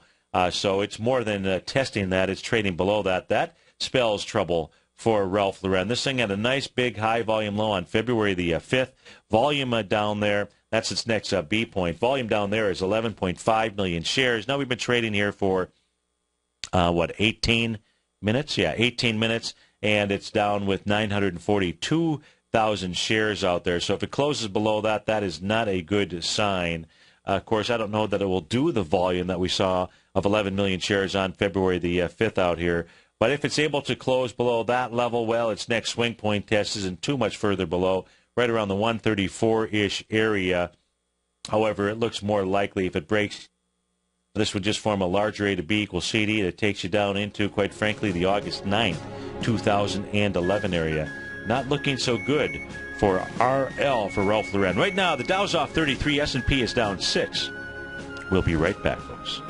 so it's more than testing that. It's trading below that. That spells trouble for Ralph Lauren. This thing had a nice big high volume low on February the 5th. Volume down there. That's its next B point. Volume down there is 11.5 million shares. Now we've been trading here for, 18 minutes? Yeah, 18 minutes, and it's down with 942,000 shares out there. So if it closes below that, that is not a good sign. Of course, I don't know that it will do the volume that we saw of 11 million shares on February the 5th out here. But if it's able to close below that level, well, its next swing point test isn't too much further below, right around the 134-ish area. However, it looks more likely if it breaks, this would just form a larger A to B equals CD that takes you down into, quite frankly, the August 9th, 2011 area. Not looking so good for RL, for Ralph Lauren. Right now, the Dow's off 33, S&P is down 6. We'll be right back, folks.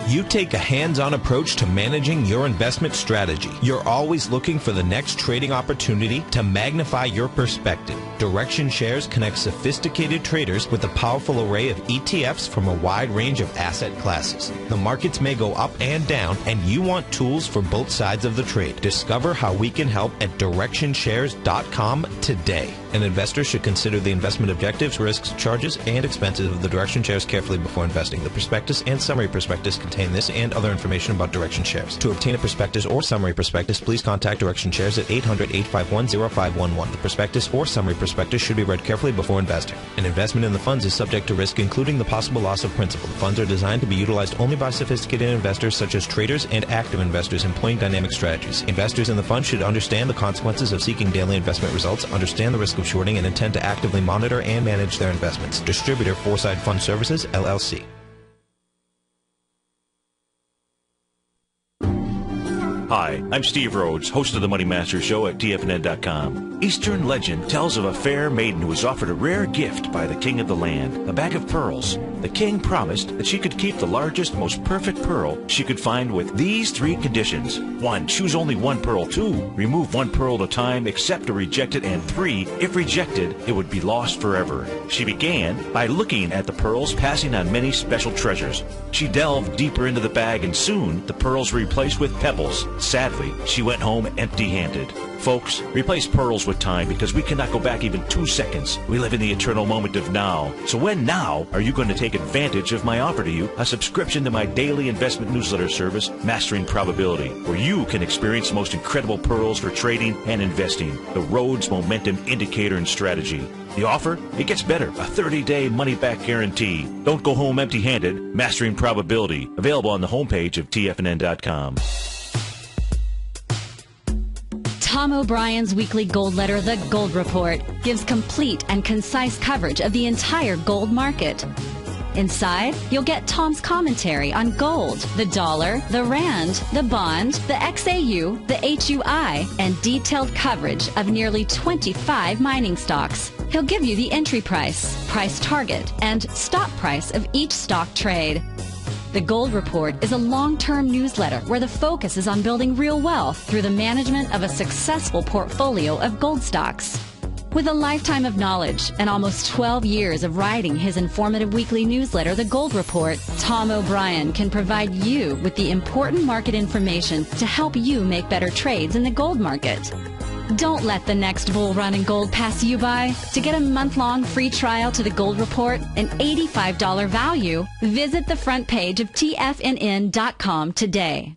You take a hands-on approach to managing your investment strategy. You're always looking for the next trading opportunity to magnify your perspective. Direction Shares connects sophisticated traders with a powerful array of ETFs from a wide range of asset classes. The markets may go up and down, and you want tools for both sides of the trade. Discover how we can help at DirectionShares.com today. An investor should consider the investment objectives, risks, charges, and expenses of the Direction Shares carefully before investing. The prospectus and summary prospectus contain this and other information about Direction Shares. To obtain a prospectus or summary prospectus, please contact Direction Shares at 800-851-0511. The prospectus or summary prospectus should be read carefully before investing. An investment in the funds is subject to risk, including the possible loss of principal. The funds are designed to be utilized only by sophisticated investors such as traders and active investors employing dynamic strategies. Investors in the fund should understand the consequences of seeking daily investment results, understand the risk of shorting, and intend to actively monitor and manage their investments. Distributor, Foreside Fund Services, LLC. Hi, I'm Steve Rhodes, host of the Money Master Show at TFNN.com. Eastern legend tells of a fair maiden who was offered a rare gift by the king of the land, a bag of pearls. The king promised that she could keep the largest, most perfect pearl she could find with these 3 conditions. 1, choose only 1 pearl. 2, remove 1 pearl at a time, accept or reject it. And 3, if rejected, it would be lost forever. She began by looking at the pearls, passing on many special treasures. She delved deeper into the bag, and soon the pearls were replaced with pebbles. Sadly, she went home empty-handed. Folks, replace pearls with time, because we cannot go back even 2 seconds. We live in the eternal moment of now. So when now are you going to take advantage of my offer to you, a subscription to my daily investment newsletter service, Mastering Probability, where you can experience the most incredible pearls for trading and investing, the Rhodes Momentum Indicator and Strategy. The offer? It gets better. A 30-day money-back guarantee. Don't go home empty-handed. Mastering Probability. Available on the homepage of TFNN.com. Tom O'Brien's weekly gold letter, The Gold Report, gives complete and concise coverage of the entire gold market. Inside, you'll get Tom's commentary on gold, the dollar, the rand, the bond, the XAU, the HUI, and detailed coverage of nearly 25 mining stocks. He'll give you the entry price, price target, and stop price of each stock trade. The Gold Report is a long-term newsletter where the focus is on building real wealth through the management of a successful portfolio of gold stocks. With a lifetime of knowledge and almost 12 years of writing his informative weekly newsletter, The Gold Report, Tom O'Brien can provide you with the important market information to help you make better trades in the gold market. Don't let the next bull run in gold pass you by. To get a month-long free trial to The Gold Report, an $85 value, visit the front page of TFNN.com today.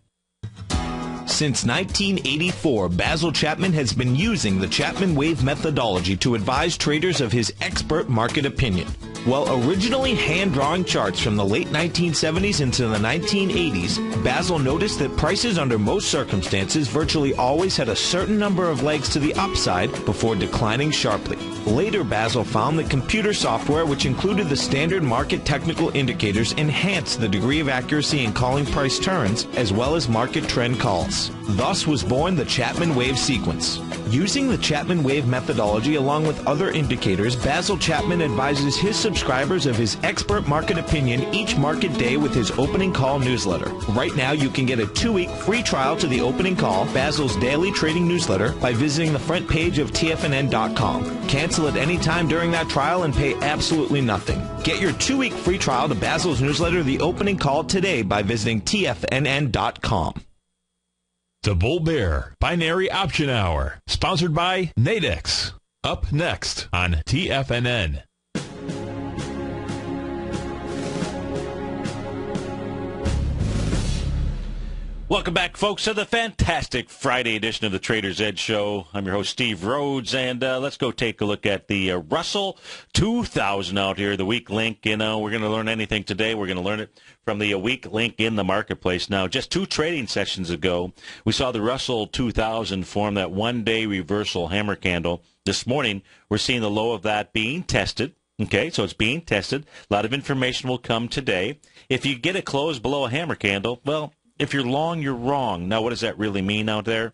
Since 1984, Basil Chapman has been using the Chapman Wave methodology to advise traders of his expert market opinion. While originally hand-drawing charts from the late 1970s into the 1980s, Basil noticed that prices under most circumstances virtually always had a certain number of legs to the upside before declining sharply. Later, Basil found that computer software, which included the standard market technical indicators, enhanced the degree of accuracy in calling price turns as well as market trend calls. Thus was born the Chapman Wave sequence. Using the Chapman Wave methodology along with other indicators, Basil Chapman advises his subscribers of his expert market opinion each market day with his opening call newsletter. Right now, you can get a 2-week free trial to the opening call, Basil's daily trading newsletter, by visiting the front page of TFNN.com. Cancel at any time during that trial and pay absolutely nothing. Get your 2-week free trial to Basil's newsletter, The Opening Call, today by visiting TFNN.com. The Bull Bear Binary Option Hour, sponsored by Nadex. Up next on TFNN. Welcome back, folks, to the fantastic Friday edition of the Trader's Edge Show. I'm your host, Steve Rhodes, and let's go take a look at the Russell 2000 out here, the weak link. We're going to learn anything today. We're going to learn it from the weak link in the marketplace. Now, just 2 trading sessions ago, we saw the Russell 2000 form that one-day reversal hammer candle. This morning, we're seeing the low of that being tested. Okay, so it's being tested. A lot of information will come today. If you get it closed below a hammer candle, well, if you're long, you're wrong. Now, what does that really mean out there?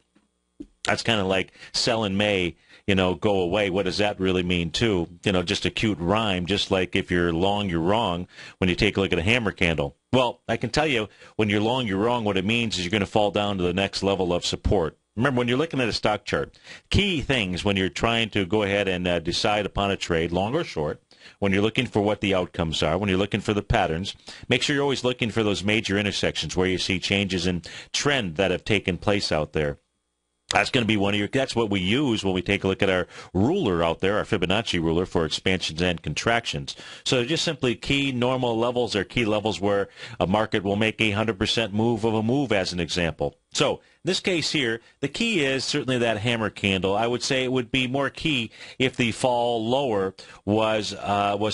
That's kind of like sell in May, go away. What does that really mean, too? Just a cute rhyme, just like if you're long, you're wrong when you take a look at a hammer candle. Well, I can tell you, when you're long, you're wrong, what it means is you're going to fall down to the next level of support. Remember, when you're looking at a stock chart, key things when you're trying to go ahead and decide upon a trade, long or short, when you're looking for what the outcomes are, when you're looking for the patterns, make sure you're always looking for those major intersections where you see changes in trend that have taken place out there. That's going to be that's what we use when we take a look at our ruler out there, our Fibonacci ruler for expansions and contractions. So just simply key normal levels or key levels where a market will make a 100% move of a move, as an example. So in this case here, the key is certainly that hammer candle. I would say it would be more key if the fall lower was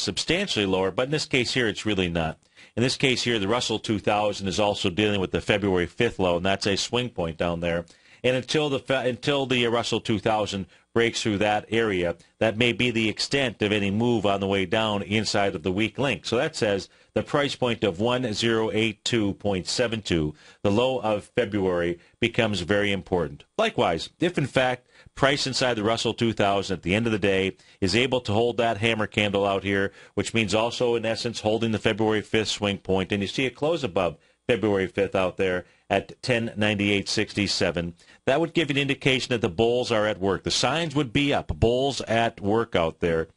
substantially lower, but in this case here, it's really not. In this case here, the Russell 2000 is also dealing with the February 5th low, and that's a swing point down there. And until the Russell 2000 breaks through that area, that may be the extent of any move on the way down inside of the weak link. So that says the price point of 1082.72, the low of February, becomes very important. Likewise, if in fact price inside the Russell 2000 at the end of the day is able to hold that hammer candle out here, which means also in essence holding the February 5th swing point, and you see it close above February 5th out there at 1098.67, that would give an indication that the bulls are at work. The signs would be up, bulls at work out there.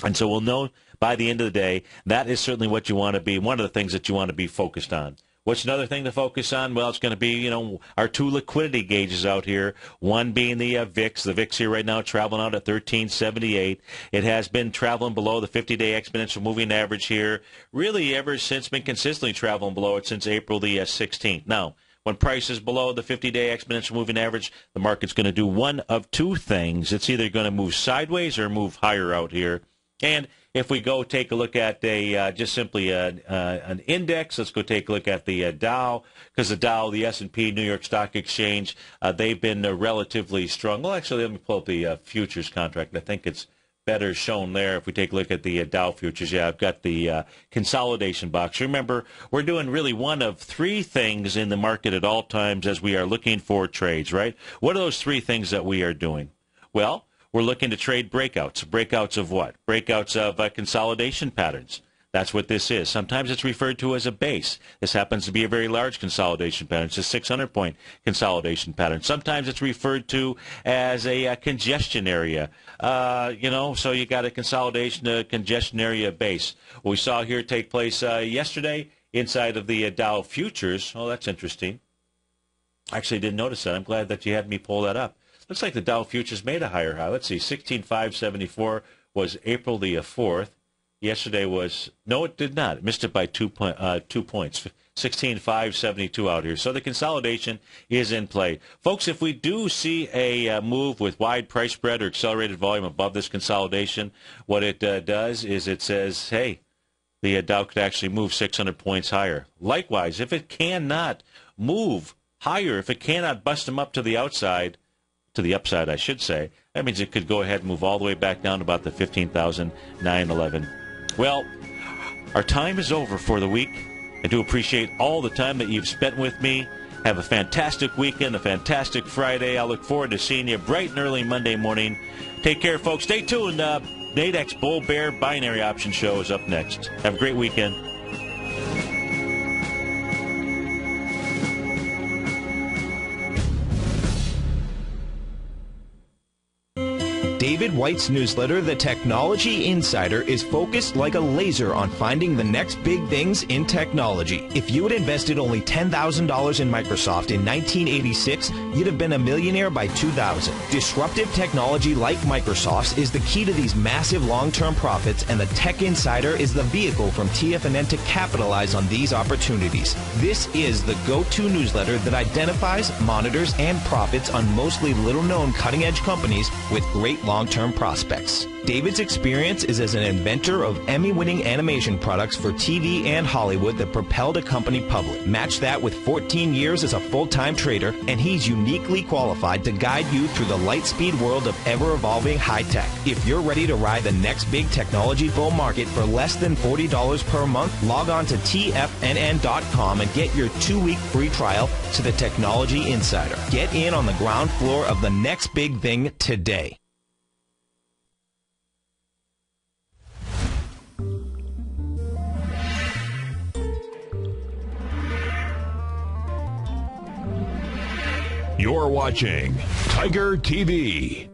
And so we'll know by the end of the day, that is certainly what you want to be, one of the things that you want to be focused on. What's another thing to focus on? Well, it's going to be, our two liquidity gauges out here, one being the VIX. The VIX here right now traveling out at 1378. It has been traveling below the 50-day exponential moving average here, really ever since, been consistently traveling below it since April the 16th. Now, when price is below the 50-day exponential moving average, the market's going to do one of two things. It's either going to move sideways or move higher out here. And if we go take a look at just simply an index, let's go take a look at the Dow, because the Dow, the S&P, New York Stock Exchange, they've been relatively strong. Well, actually, let me pull up the futures contract. I think it's better shown there if we take a look at the Dow futures. Yeah, I've got the consolidation box. Remember, we're doing really one of three things in the market at all times as we are looking for trades, right? What are those three things that we are doing? Well, we're looking to trade breakouts. Breakouts of what? Breakouts of consolidation patterns. That's what this is. Sometimes it's referred to as a base. This happens to be a very large consolidation pattern. It's a 600-point consolidation pattern. Sometimes it's referred to as a congestion area. So you got a consolidation, a congestion area base. What we saw here take place yesterday inside of the Dow futures. Oh, that's interesting. Actually, didn't notice that. I'm glad that you had me pull that up. Looks like the Dow futures made a higher high. Let's see, 16,574 was April the 4th. Yesterday was, no, it did not. It missed it by 2 points. 16,572 out here. So the consolidation is in play. Folks, if we do see a move with wide price spread or accelerated volume above this consolidation, what it does is it says, hey, the Dow could actually move 600 points higher. Likewise, if it cannot move higher, if it cannot bust them up to the outside, to the upside, I should say, that means it could go ahead and move all the way back down to about the 15,911. Well, our time is over for the week. I do appreciate all the time that you've spent with me. Have a fantastic weekend, a fantastic Friday. I look forward to seeing you bright and early Monday morning. Take care, folks. Stay tuned. Nadex Bull Bear Binary Option Show is up next. Have a great weekend. David White's newsletter, The Technology Insider, is focused like a laser on finding the next big things in technology. If you had invested only $10,000 in Microsoft in 1986, you'd have been a millionaire by 2000. Disruptive technology like Microsoft's is the key to these massive long-term profits, and the Tech Insider is the vehicle from TFNN to capitalize on these opportunities. This is the go-to newsletter that identifies, monitors, and profits on mostly little-known cutting-edge companies with great long-term prospects. David's experience is as an inventor of Emmy-winning animation products for TV and Hollywood that propelled a company public. Match that with 14 years as a full-time trader, and he's uniquely qualified to guide you through the light-speed world of ever-evolving high-tech. If you're ready to ride the next big technology bull market for less than $40 per month, log on to TFNN.com and get your 2-week free trial to the Technology Insider. Get in on the ground floor of the next big thing today. You're watching Tiger TV.